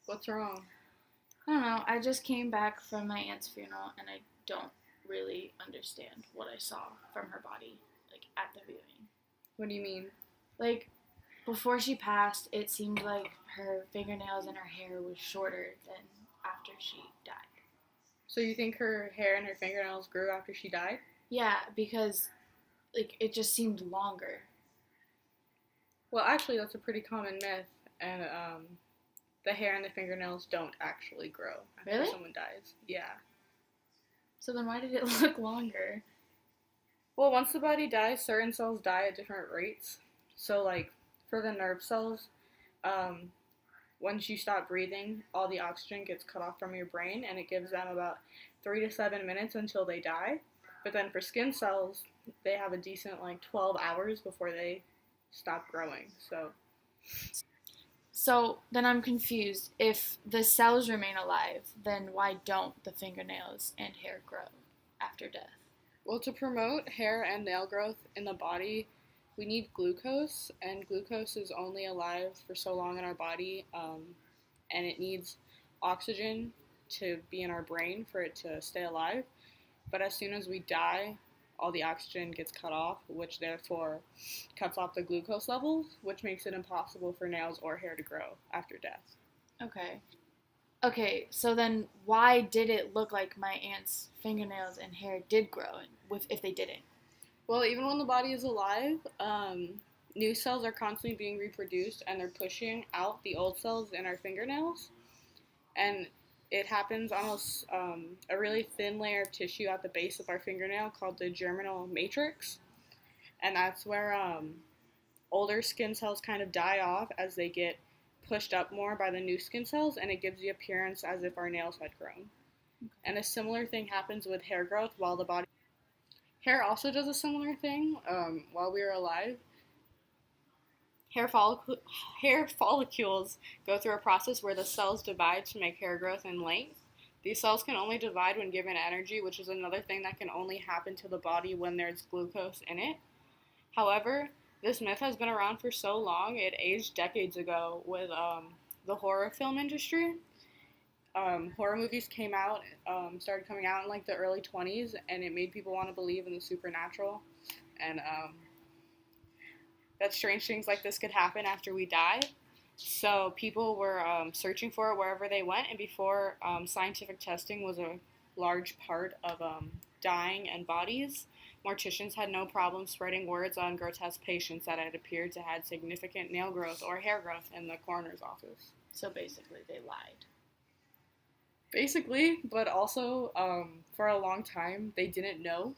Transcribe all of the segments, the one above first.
What's wrong? I don't know. I just came back from my aunt's funeral and I don't really understand what I saw from her body, like at the viewing. What do you mean? Like, before she passed, it seemed like her fingernails and her hair was shorter than after she died. So you think her hair and her fingernails grew after she died? Yeah, because, like, it just seemed longer. Well, actually, that's a pretty common myth, and the hair and the fingernails don't actually grow after Really? someone dies. Yeah. So then why did it look longer? Well, once the body dies, certain cells die at different rates. So, like, for the nerve cells, um, once you stop breathing, all the oxygen gets cut off from your brain, and it gives them about 3 to 7 minutes until they die. But then for skin cells, they have a decent, like, 12 hours before they stop growing. So, So then I'm confused. If the cells remain alive, then why don't the fingernails and hair grow after death? well, to promote hair and nail growth in the body, we need glucose, and glucose is only alive for so long in our body, and it needs oxygen to be in our brain for it to stay alive. But as soon as we die, all the oxygen gets cut off, which therefore cuts off the glucose levels, which makes it impossible for nails or hair to grow after death. Okay. Okay, so then why did it look like my aunt's fingernails and hair did grow if they didn't? Well, even when the body is alive, new cells are constantly being reproduced and they're pushing out the old cells in our fingernails. And it happens on a really thin layer of tissue at the base of our fingernail called the germinal matrix. And that's where older skin cells kind of die off as they get pushed up more by the new skin cells, and it gives the appearance as if our nails had grown. And a similar thing happens with hair growth while the body. Hair also does a similar thing while we are alive. Hair, follic- Hair follicles go through a process where the cells divide to make hair growth in length. These cells can only divide when given energy, which is another thing that can only happen to the body when there's glucose in it. However, this myth has been around for so long, it aged decades ago with the horror film industry. Horror movies started coming out in like the early 20s, and it made people want to believe in the supernatural. And that strange things like this could happen after we die. So people were searching for it wherever they went, and before scientific testing was a large part of dying and bodies, morticians had no problem spreading words on grotesque patients that had appeared to have significant nail growth or hair growth in the coroner's office. So basically, they lied. Basically, but also for a long time, they didn't know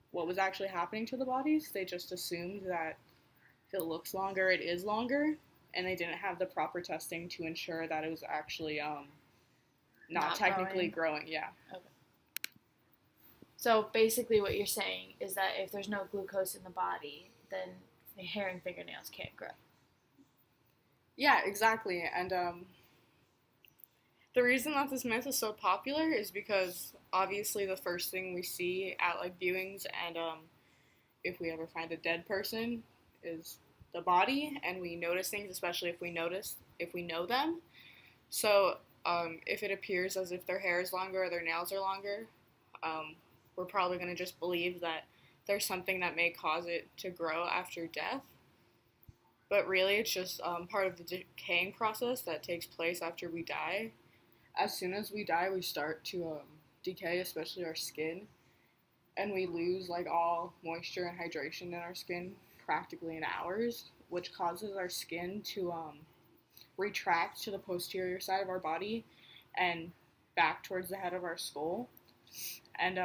what was actually happening to the bodies. They just assumed that if it looks longer, it is longer, and they didn't have the proper testing to ensure that it was actually not technically growing. Yeah. Okay. So basically, what you're saying is that if there's no glucose in the body, then the hair and fingernails can't grow. Yeah, exactly. And the reason that this myth is so popular is because obviously the first thing we see at like viewings and if we ever find a dead person is the body, and we notice things, especially if we know them. So if it appears as if their hair is longer or their nails are longer, we're probably going to just believe that there's something that may cause it to grow after death. But really, it's just part of the decaying process that takes place after we die. As soon as we die, we start to decay, especially our skin, and we lose like all moisture and hydration in our skin practically in hours, which causes our skin to retract to the posterior side of our body and back towards the head of our skull. And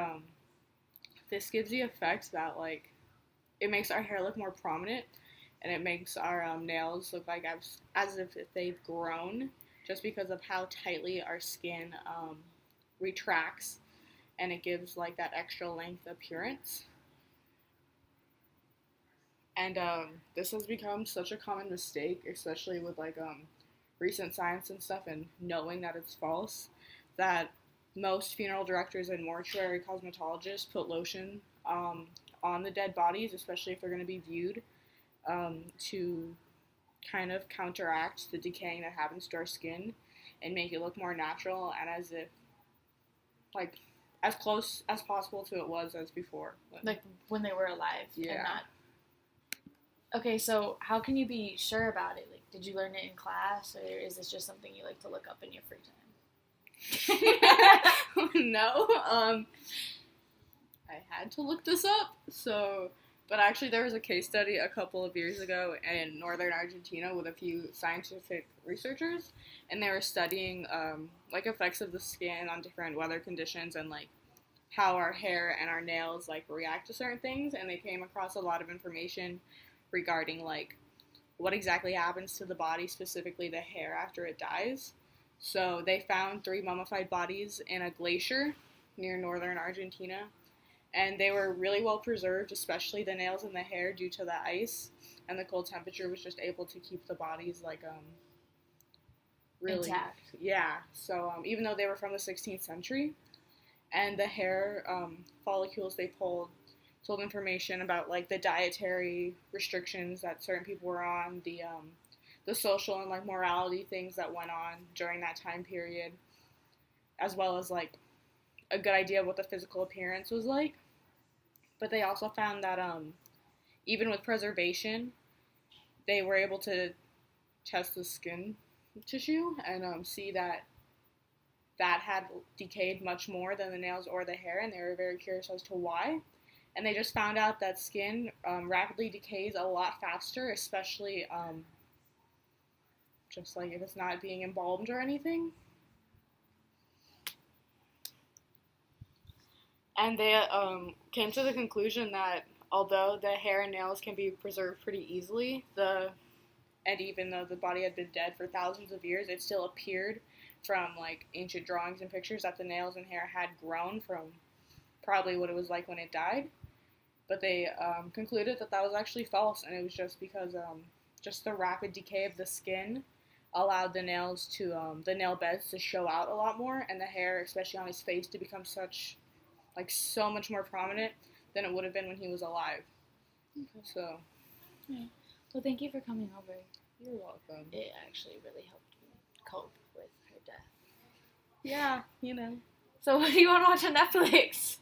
this gives the effect that like it makes our hair look more prominent, and it makes our nails look like as if they've grown, just because of how tightly our skin retracts, and it gives like that extra length appearance. And this has become such a common mistake, especially with like recent science and stuff, and knowing that it's false, that most funeral directors and mortuary cosmetologists put lotion on the dead bodies, especially if they're going to be viewed, to kind of counteract the decaying that happens to our skin. and make it look more natural and as if, like, as close as possible to it was as before. Like when they were alive. Yeah. And not. Okay, so how can you be sure about it? Like, did you learn it in class, or is this just something you like to look up in your free time? No, I had to look this up, but actually there was a case study a couple of years ago in northern Argentina with a few scientific researchers, and they were studying, like, effects of the skin on different weather conditions and, like, how our hair and our nails, like, react to certain things, and they came across a lot of information regarding, like, what exactly happens to the body, specifically the hair, after it dies. So they found 3 mummified bodies in a glacier near northern Argentina, and they were really well preserved, especially the nails and the hair, due to the ice, and the cold temperature was just able to keep the bodies, like, really intact. Yeah. So even though they were from the 16th century, and the hair follicles they pulled told information about, like, the dietary restrictions that certain people were on, the social and, like, morality things that went on during that time period, as well as, like, a good idea of what the physical appearance was like. But they also found that even with preservation, they were able to test the skin tissue and see that had decayed much more than the nails or the hair, and they were very curious as to why. And they just found out that skin rapidly decays a lot faster, especially just, like, if it's not being embalmed or anything. And they came to the conclusion that although the hair and nails can be preserved pretty easily, and even though the body had been dead for thousands of years, it still appeared from, like, ancient drawings and pictures that the nails and hair had grown from probably what it was like when it died. But they concluded that was actually false, and it was just because just the rapid decay of the skin allowed the nails to, the nail beds to show out a lot more, and the hair, especially on his face, to become so much more prominent than it would have been when he was alive. Okay. So. Yeah. Well, thank you for coming over. You're welcome. It actually really helped me cope with her death. Yeah, you know. So what do you want to watch on Netflix?